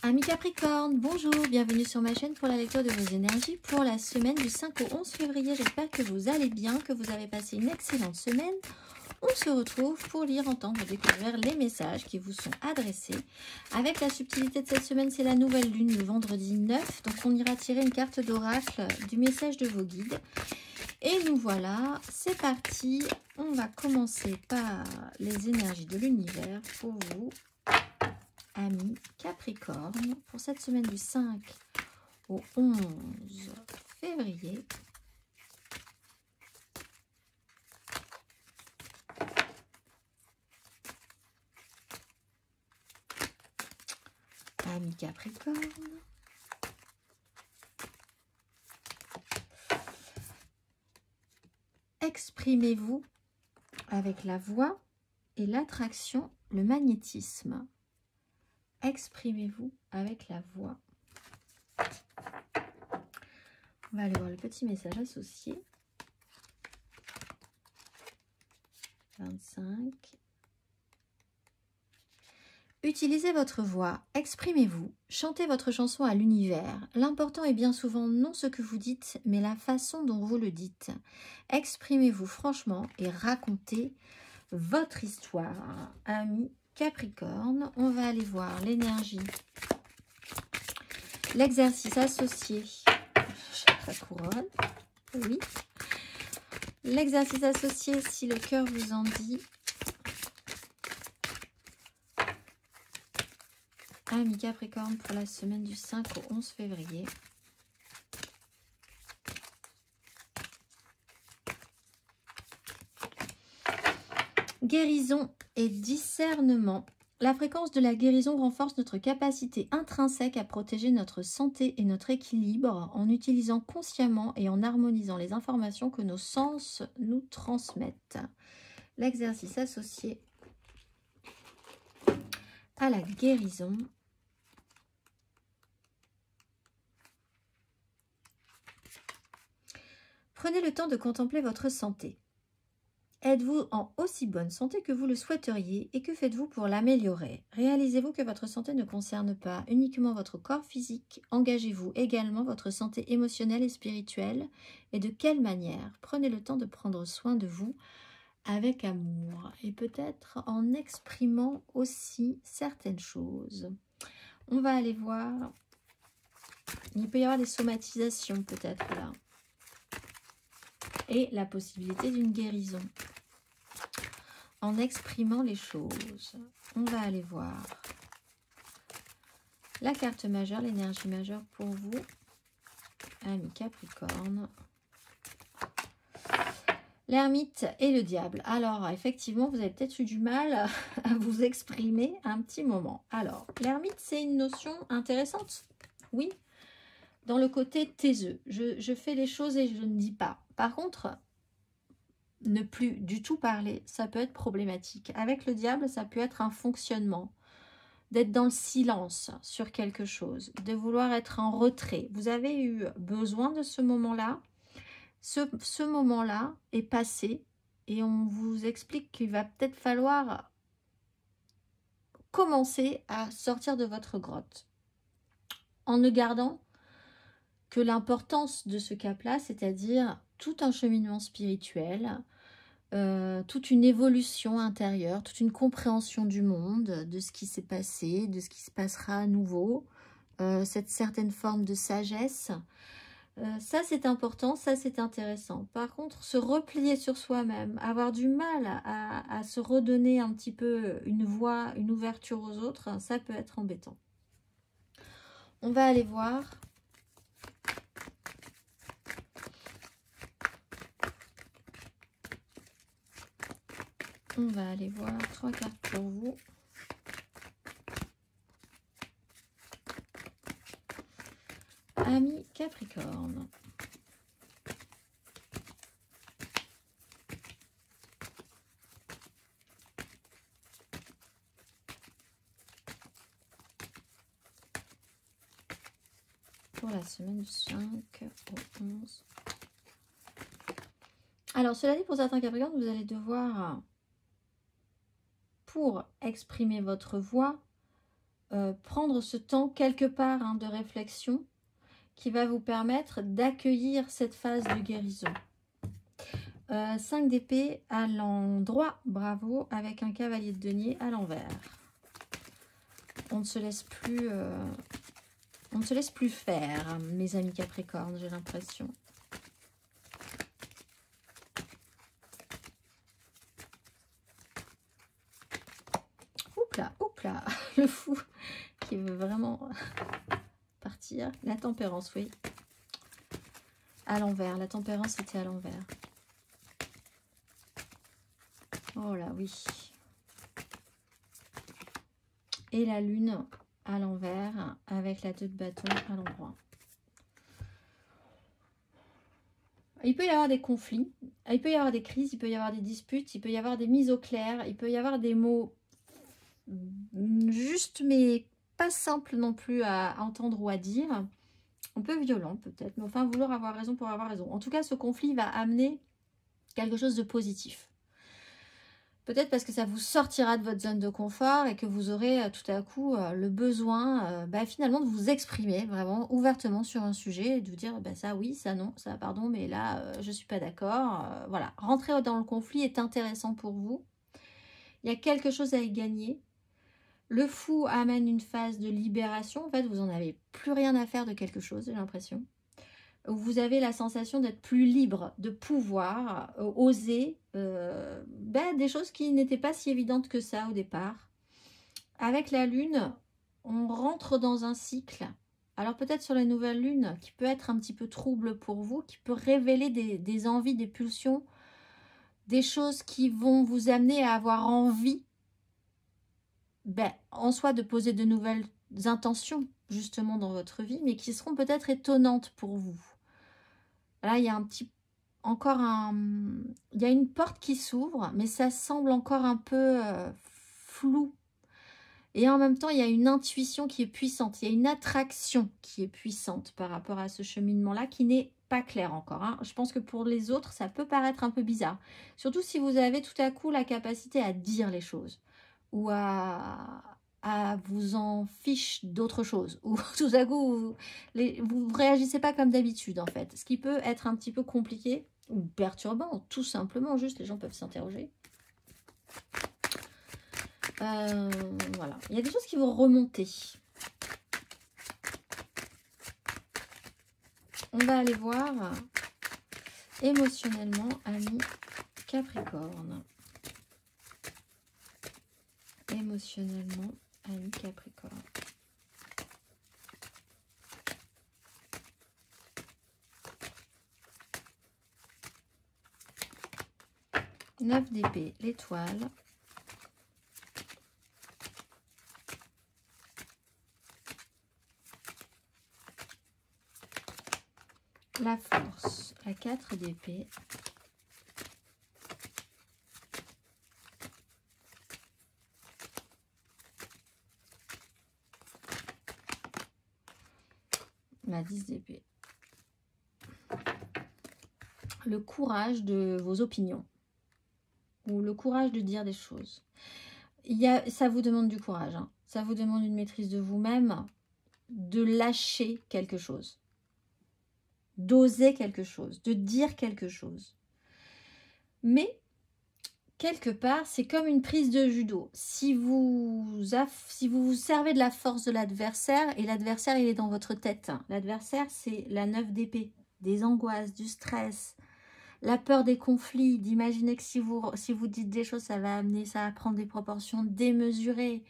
Amis Capricorne, bonjour, bienvenue sur ma chaîne pour la lecture de vos énergies pour la semaine du 5 au 11 février. J'espère que vous allez bien, que vous avez passé une excellente semaine. On se retrouve pour lire, entendre, découvrir les messages qui vous sont adressés. Avec la subtilité de cette semaine, c'est la nouvelle lune, le vendredi 9. Donc on ira tirer une carte d'oracle du message de vos guides. Et nous voilà, c'est parti. On va commencer par les énergies de l'univers pour vous. Amis Capricorne, pour cette semaine du 5 au 11 février. Amis Capricorne. Exprimez-vous avec la voix et l'attraction, le magnétisme. Exprimez-vous avec la voix. On va aller voir le petit message associé. 25. Utilisez votre voix, exprimez-vous, chantez votre chanson à l'univers. L'important est bien souvent non ce que vous dites, mais la façon dont vous le dites. Exprimez-vous franchement et racontez votre histoire. Amis Capricorne, on va aller voir l'énergie, l'exercice associé, la couronne, oui, l'exercice associé si le cœur vous en dit. Amis Capricorne pour la semaine du 5 au 11 février. Guérison et discernement. La fréquence de la guérison renforce notre capacité intrinsèque à protéger notre santé et notre équilibre en utilisant consciemment et en harmonisant les informations que nos sens nous transmettent. L'exercice associé à la guérison. Prenez le temps de contempler votre santé. Êtes-vous en aussi bonne santé que vous le souhaiteriez et que faites-vous pour l'améliorer? Réalisez-vous que votre santé ne concerne pas uniquement votre corps physique. Engagez-vous également votre santé émotionnelle et spirituelle. Et de quelle manière? Prenez le temps de prendre soin de vous avec amour et peut-être en exprimant aussi certaines choses. On va aller voir. Il peut y avoir des somatisations peut-être là. Et la possibilité d'une guérison. En exprimant les choses, on va aller voir la carte majeure, l'énergie majeure pour vous, amis Capricorne. L'ermite et le diable. Alors, effectivement, vous avez peut-être eu du mal à vous exprimer un petit moment. Alors, l'ermite, c'est une notion intéressante. Oui, dans le côté taiseux. Je fais les choses et je ne dis pas. Par contre, ne plus du tout parler, ça peut être problématique. Avec le diable, ça peut être un fonctionnement. D'être dans le silence sur quelque chose. De vouloir être en retrait. Vous avez eu besoin de ce moment-là. Ce moment-là est passé. Et on vous explique qu'il va peut-être falloir commencer à sortir de votre grotte. En ne gardant que l'importance de ce cap-là, c'est-à-dire tout un cheminement spirituel, toute une évolution intérieure, toute une compréhension du monde, de ce qui s'est passé, de ce qui se passera à nouveau, cette certaine forme de sagesse. Ça, c'est important, ça, c'est intéressant. Par contre, se replier sur soi-même, avoir du mal à se redonner un petit peu une voix, une ouverture aux autres, ça peut être embêtant. On va aller voir. On va aller voir 3 cartes pour vous. Amis Capricorne. Pour la semaine du 5 au 11. Alors, cela dit, pour certains Capricornes, vous allez devoir, pour exprimer votre voix, prendre ce temps quelque part hein, de réflexion qui va vous permettre d'accueillir cette phase de guérison. 5 d'épée à l'endroit, bravo, avec un cavalier de denier à l'envers. On ne se laisse plus, on ne se laisse plus faire, mes amis Capricorne, j'ai l'impression. Oups là, le fou qui veut vraiment partir. La tempérance, oui. À l'envers, la tempérance était à l'envers. Oh là, oui. Et la lune à l'envers avec la 2 de bâton à l'endroit. Il peut y avoir des conflits, il peut y avoir des crises, il peut y avoir des disputes, il peut y avoir des mises au clair, il peut y avoir des mots juste mais pas simples non plus à entendre ou à dire. Un peu violent peut-être, mais enfin vouloir avoir raison pour avoir raison. En tout cas, ce conflit va amener quelque chose de positif. Peut-être parce que ça vous sortira de votre zone de confort et que vous aurez tout à coup le besoin finalement de vous exprimer vraiment ouvertement sur un sujet et de vous dire ça oui, ça non, ça pardon, mais là je suis pas d'accord. Voilà, rentrer dans le conflit est intéressant pour vous. Il y a quelque chose à y gagner. Le fou amène une phase de libération. En fait, vous n'en avez plus rien à faire de quelque chose, j'ai l'impression. Vous avez la sensation d'être plus libre, de pouvoir oser des choses qui n'étaient pas si évidentes que ça au départ. Avec la lune, on rentre dans un cycle. Alors peut-être sur la nouvelle lune, qui peut être un petit peu trouble pour vous, qui peut révéler des envies, des pulsions, des choses qui vont vous amener à avoir envie en soi de poser de nouvelles intentions justement dans votre vie, mais qui seront peut-être étonnantes pour vous. Là, il y a il y a une porte qui s'ouvre, mais ça semble encore un peu flou. Et en même temps, il y a une intuition qui est puissante. Il y a une attraction qui est puissante par rapport à ce cheminement-là qui n'est pas clair encore. Hein. Je pense que pour les autres, ça peut paraître un peu bizarre. Surtout si vous avez tout à coup la capacité à dire les choses ou à vous en fiche d'autres choses. Ou tout à coup, vous réagissez pas comme d'habitude en fait. Ce qui peut être un petit peu compliqué ou perturbant, tout simplement. Juste, les gens peuvent s'interroger. Voilà. Il y a des choses qui vont remonter. On va aller voir émotionnellement, ami Capricorne. Émotionnellement, ami Capricorne. Neuf d'épée, l'étoile. La force, la 4 d'épée. La 10 d'épée. Le courage de vos opinions. Ou le courage de dire des choses. Ça vous demande du courage. Hein. Ça vous demande une maîtrise de vous-même. De lâcher quelque chose. D'oser quelque chose. De dire quelque chose. Mais, quelque part, c'est comme une prise de judo. Si vous vous servez de la force de l'adversaire, et l'adversaire, il est dans votre tête. L'adversaire, c'est la 9 d'épée. Des angoisses, du stress, la peur des conflits, d'imaginer que si vous dites des choses, ça va prendre des proportions démesurées.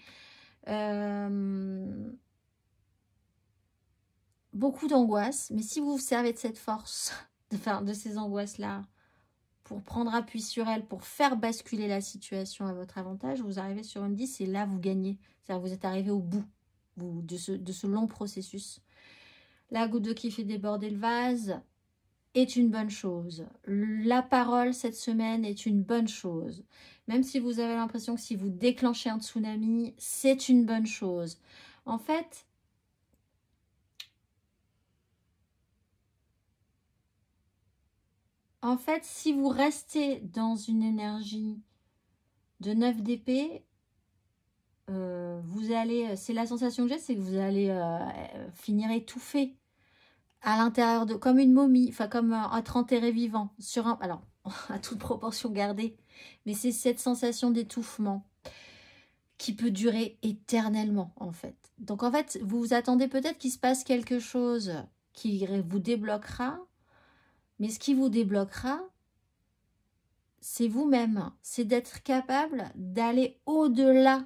Beaucoup d'angoisse, mais si vous vous servez de cette force, de ces angoisses-là, pour prendre appui sur elles, pour faire basculer la situation à votre avantage, vous arrivez sur une 10 et là, vous gagnez. C'est-à-dire vous êtes arrivé au bout de ce long processus. La goutte d'eau qui fait déborder le vase est une bonne chose. La parole cette semaine est une bonne chose. Même si vous avez l'impression que si vous déclenchez un tsunami, c'est une bonne chose. En fait, si vous restez dans une énergie de 9 d'épée, vous allez, c'est la sensation que j'ai, c'est que vous allez finir étouffé à l'intérieur de, comme une momie, enfin comme être enterré vivant, sur un, alors à toute proportion gardée, mais c'est cette sensation d'étouffement qui peut durer éternellement en fait. Donc en fait, vous vous attendez peut-être qu'il se passe quelque chose qui vous débloquera, mais ce qui vous débloquera, c'est vous-même, c'est d'être capable d'aller au-delà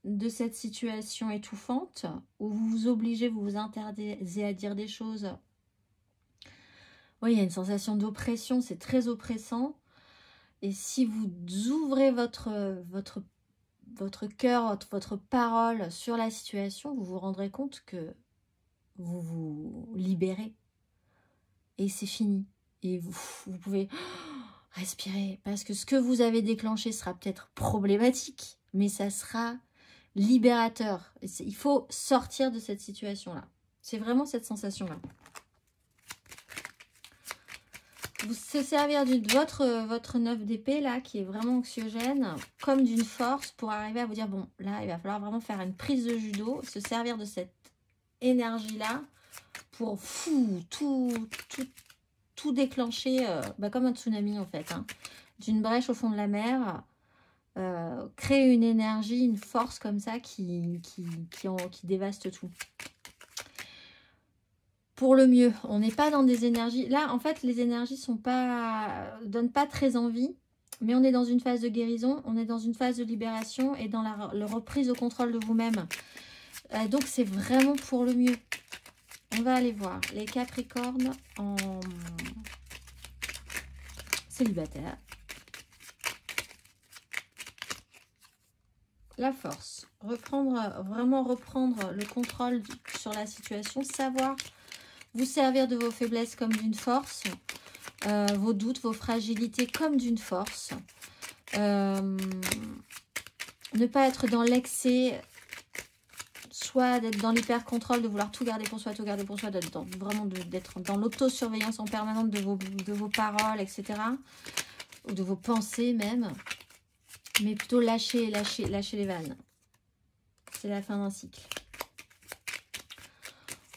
de cette situation étouffante où vous vous obligez, vous vous interdisez à dire des choses. Oui, il y a une sensation d'oppression, c'est très oppressant. Et si vous ouvrez votre cœur, votre parole sur la situation, vous vous rendrez compte que vous vous libérez. Et c'est fini. Et vous pouvez respirer. Parce que ce que vous avez déclenché sera peut-être problématique, mais ça sera libérateur. Il faut sortir de cette situation-là. C'est vraiment cette sensation-là. Vous se servir de votre 9 d'épée là, qui est vraiment anxiogène, comme d'une force pour arriver à vous dire, bon, là, il va falloir vraiment faire une prise de judo, se servir de cette énergie-là pour tout déclencher, comme un tsunami en fait, hein, d'une brèche au fond de la mer, créer une énergie, une force comme ça qui dévaste tout. Pour le mieux, on n'est pas dans des énergies... Là, en fait, les énergies donnent pas très envie, mais on est dans une phase de guérison, on est dans une phase de libération et dans la reprise au contrôle de vous-même. Donc, c'est vraiment pour le mieux. On va aller voir les Capricornes en célibataire. La force. Vraiment reprendre le contrôle sur la situation, savoir vous servir de vos faiblesses comme d'une force, vos doutes, vos fragilités comme d'une force. Ne pas être dans l'excès, soit d'être dans l'hyper-contrôle, de vouloir tout garder pour soi, vraiment d'être dans l'autosurveillance en permanente de vos paroles, etc. Ou de vos pensées même. Mais plutôt lâcher les vannes. C'est la fin d'un cycle.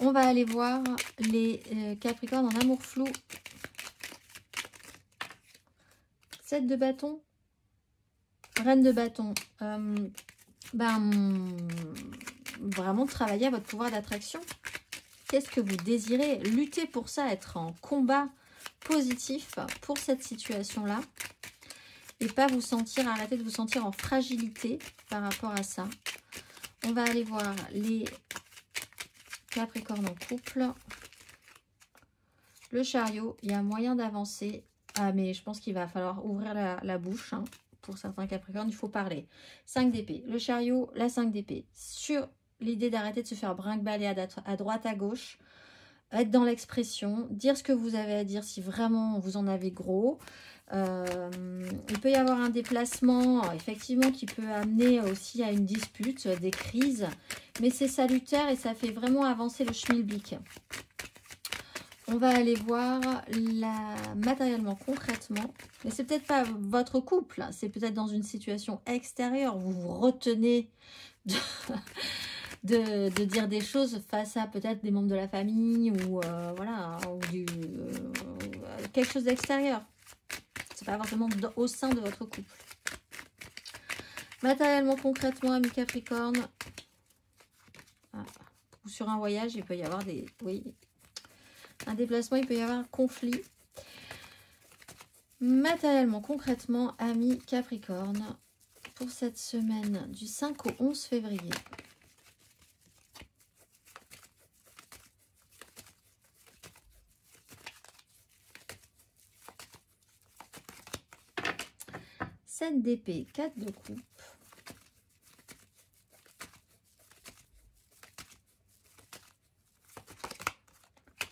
On va aller voir les Capricornes en amour flou. 7 de bâton. Reine de bâton. Vraiment travailler à votre pouvoir d'attraction. Qu'est-ce que vous désirez? Lutter pour ça, être en combat positif pour cette situation-là. Et pas vous sentir, arrêter de vous sentir en fragilité par rapport à ça. On va aller voir les Capricorne en couple. Le chariot, il y a moyen d'avancer. Ah, mais je pense qu'il va falloir ouvrir la bouche. Hein. Pour certains Capricornes, il faut parler. 5 d'épée. Le chariot, la 5 d'épée. Sur l'idée d'arrêter de se faire brinque-baller à droite, à gauche. Être dans l'expression. Dire ce que vous avez à dire si vraiment vous en avez gros. Il peut y avoir un déplacement, effectivement, qui peut amener aussi à une dispute, des crises. Mais c'est salutaire et ça fait vraiment avancer le schmilblick. On va aller voir matériellement, concrètement. Mais c'est peut-être pas votre couple, c'est peut-être dans une situation extérieure. Vous vous retenez de dire des choses face à peut-être des membres de la famille ou voilà, ou quelque chose d'extérieur. C'est pas forcément au sein de votre couple. Matériellement, concrètement, amis Capricorne. Ou sur un voyage, il peut y avoir un déplacement, il peut y avoir un conflit. Matériellement, concrètement, amis Capricorne, pour cette semaine du 5 au 11 février. Sept d'épée, 4 de coupe.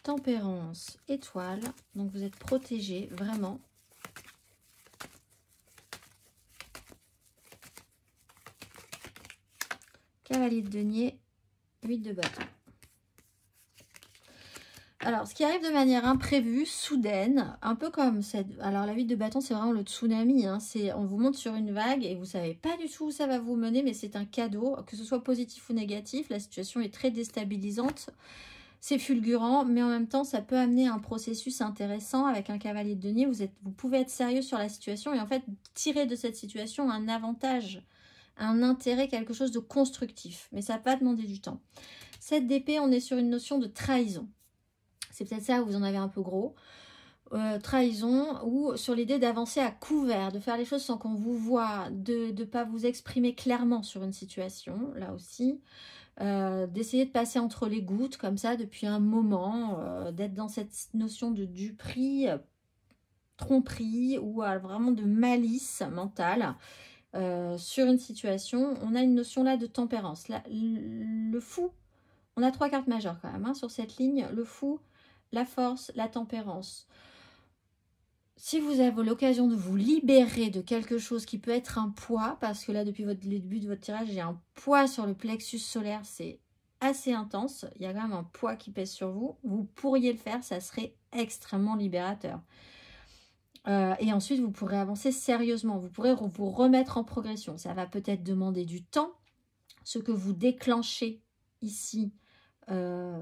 Tempérance, étoile. Donc vous êtes protégé, vraiment. Cavalier de denier, 8 de bâton. Alors, ce qui arrive de manière imprévue, soudaine, un peu comme cette... Alors, la 8 de bâton, c'est vraiment le tsunami. Hein. On vous monte sur une vague et vous ne savez pas du tout où ça va vous mener, mais c'est un cadeau, que ce soit positif ou négatif. La situation est très déstabilisante. C'est fulgurant, mais en même temps, ça peut amener un processus intéressant avec un cavalier de denier. Vous pouvez être sérieux sur la situation et en fait, tirer de cette situation un avantage, un intérêt, quelque chose de constructif. Mais ça va demander du temps. Cette d'épée, on est sur une notion de trahison. C'est peut-être ça où vous en avez un peu gros. Trahison ou sur l'idée d'avancer à couvert, de faire les choses sans qu'on vous voit, de ne pas vous exprimer clairement sur une situation, là aussi. D'essayer de passer entre les gouttes comme ça depuis un moment, d'être dans cette notion de duperie, tromperie ou vraiment de malice mentale sur une situation. On a une notion là de tempérance. Là, le fou, on a 3 cartes majeures quand même hein, sur cette ligne. Le fou, la force, la tempérance. Si vous avez l'occasion de vous libérer de quelque chose qui peut être un poids, parce que là, depuis le début de votre tirage, j'ai un poids sur le plexus solaire, c'est assez intense. Il y a quand même un poids qui pèse sur vous. Vous pourriez le faire, ça serait extrêmement libérateur. Et ensuite, vous pourrez avancer sérieusement. Vous pourrez vous remettre en progression. Ça va peut-être demander du temps. Ce que vous déclenchez ici, ben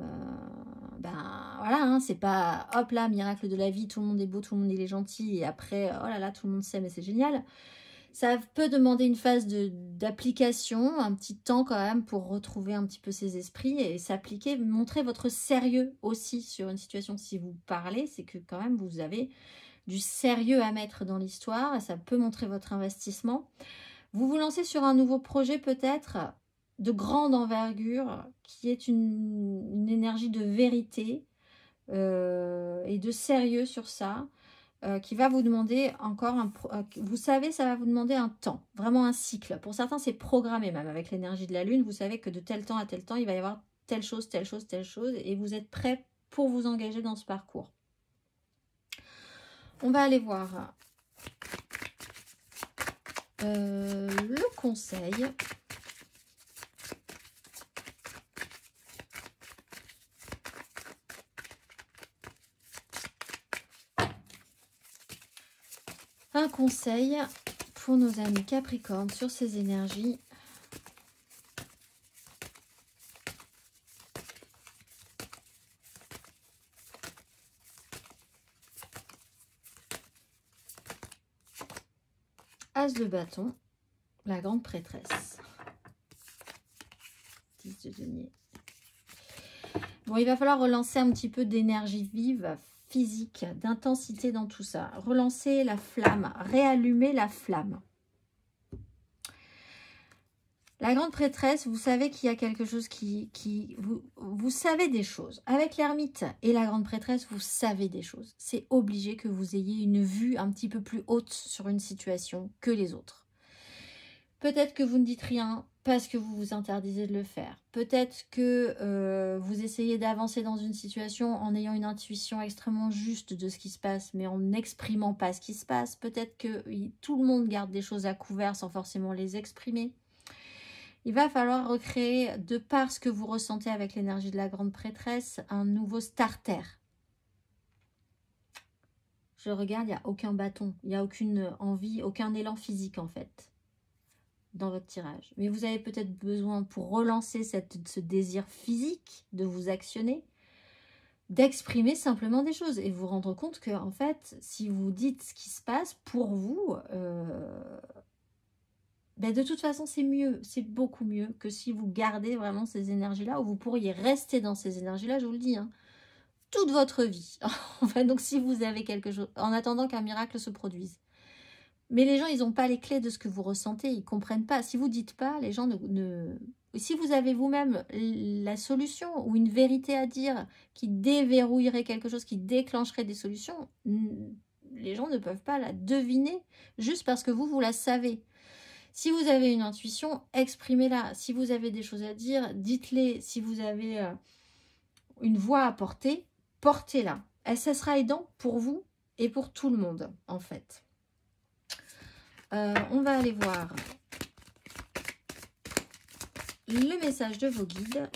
voilà, hein, c'est pas hop là, miracle de la vie, tout le monde est beau, tout le monde est gentil, et après, oh là là, tout le monde s'aime et c'est génial. Ça peut demander une phase d'application, un petit temps quand même pour retrouver un petit peu ses esprits et s'appliquer, montrer votre sérieux aussi sur une situation. Si vous parlez, c'est que quand même vous avez du sérieux à mettre dans l'histoire et ça peut montrer votre investissement. Vous vous lancez sur un nouveau projet peut-être de grande envergure, qui est une énergie de vérité et de sérieux sur ça, qui va vous demander encore, vous savez, ça va vous demander un temps, vraiment un cycle. Pour certains, c'est programmé même avec l'énergie de la Lune. Vous savez que de tel temps à tel temps, il va y avoir telle chose, telle chose, telle chose, et vous êtes prêt pour vous engager dans ce parcours. On va aller voir le conseil. Un conseil pour nos amis Capricorne sur ces énergies. As de bâton, la grande prêtresse. 10 de denier. Bon, il va falloir relancer un petit peu d'énergie vive, physique, d'intensité dans tout ça. Relancer la flamme, réallumer la flamme. La grande prêtresse, vous savez qu'il y a quelque chose vous savez des choses. Avec l'ermite et la grande prêtresse, vous savez des choses. C'est obligé que vous ayez une vue un petit peu plus haute sur une situation que les autres. Peut-être que vous ne dites rien parce que vous vous interdisez de le faire. Peut-être que vous essayez d'avancer dans une situation en ayant une intuition extrêmement juste de ce qui se passe, mais en n'exprimant pas ce qui se passe. Peut-être que tout le monde garde des choses à couvert sans forcément les exprimer. Il va falloir recréer, de par ce que vous ressentez avec l'énergie de la grande prêtresse, un nouveau starter. Je regarde, il n'y a aucun bâton, il n'y a aucune envie, aucun élan physique en fait, dans votre tirage. Mais vous avez peut-être besoin, pour relancer ce désir physique de vous actionner, d'exprimer simplement des choses et vous rendre compte que, en fait, si vous dites ce qui se passe, pour vous... ben de toute façon, c'est mieux, c'est beaucoup mieux que si vous gardez vraiment ces énergies-là, ou vous pourriez rester dans ces énergies-là, je vous le dis, hein, toute votre vie. Enfin, donc si vous avez quelque chose, en attendant qu'un miracle se produise. Mais les gens, ils n'ont pas les clés de ce que vous ressentez, ils ne comprennent pas. Si vous ne dites pas, les gens ne... Si vous avez vous-même la solution ou une vérité à dire qui déverrouillerait quelque chose, qui déclencherait des solutions, les gens ne peuvent pas la deviner juste parce que vous la savez. Si vous avez une intuition, exprimez-la. Si vous avez des choses à dire, dites-les. Si vous avez une voix à porter, portez-la. Et ça sera aidant pour vous et pour tout le monde, en fait. On va aller voir le message de vos guides.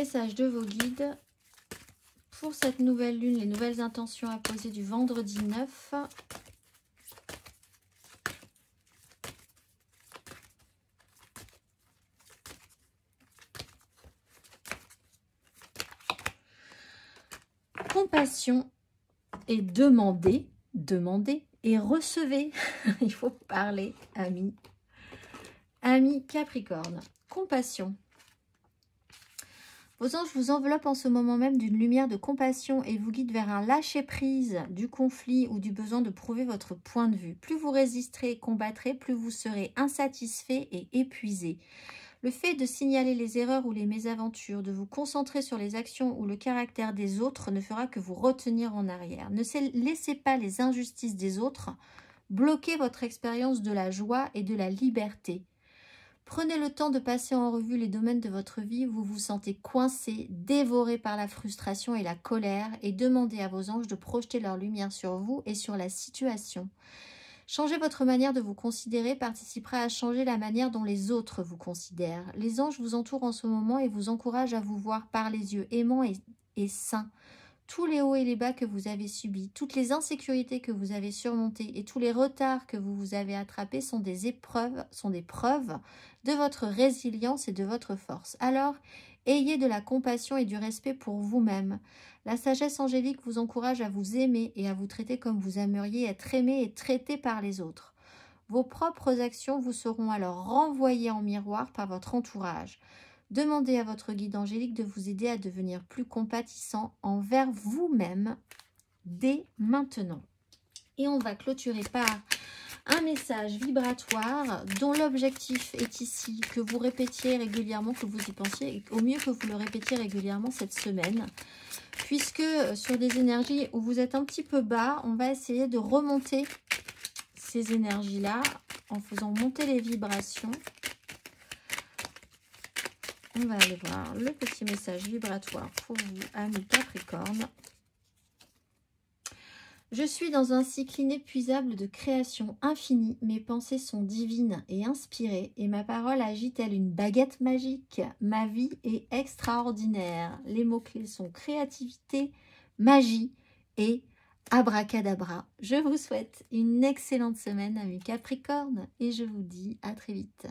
message de vos guides pour cette nouvelle lune, les nouvelles intentions à poser du vendredi 9. Compassion et demandez et recevez. Il faut parler, amis. Amis Capricorne. Compassion. Vos anges vous enveloppent en ce moment même d'une lumière de compassion et vous guident vers un lâcher-prise du conflit ou du besoin de prouver votre point de vue. Plus vous résisterez et combattrez, plus vous serez insatisfait et épuisé. Le fait de signaler les erreurs ou les mésaventures, de vous concentrer sur les actions ou le caractère des autres ne fera que vous retenir en arrière. Ne laissez pas les injustices des autres bloquer votre expérience de la joie et de la liberté. Prenez le temps de passer en revue les domaines de votre vie où vous vous sentez coincé, dévoré par la frustration et la colère et demandez à vos anges de projeter leur lumière sur vous et sur la situation. Changer votre manière de vous considérer participera à changer la manière dont les autres vous considèrent. Les anges vous entourent en ce moment et vous encouragent à vous voir par les yeux aimants et sains. Tous les hauts et les bas que vous avez subis, toutes les insécurités que vous avez surmontées et tous les retards que vous avez attrapés sont des preuves de votre résilience et de votre force. Alors, ayez de la compassion et du respect pour vous-même. La sagesse angélique vous encourage à vous aimer et à vous traiter comme vous aimeriez être aimé et traité par les autres. Vos propres actions vous seront alors renvoyées en miroir par votre entourage. Demandez à votre guide angélique de vous aider à devenir plus compatissant envers vous-même dès maintenant. Et on va clôturer par un message vibratoire dont l'objectif est ici que vous répétiez régulièrement, que vous y pensiez, et au mieux que vous le répétiez régulièrement cette semaine. Puisque sur des énergies où vous êtes un petit peu bas, on va essayer de remonter ces énergies-là en faisant monter les vibrations. On va aller voir le petit message vibratoire pour vous, amis Capricorne. Je suis dans un cycle inépuisable de création infinie. Mes pensées sont divines et inspirées et ma parole agit telle une baguette magique. Ma vie est extraordinaire. Les mots-clés sont créativité, magie et abracadabra. Je vous souhaite une excellente semaine, amis Capricorne, et je vous dis à très vite.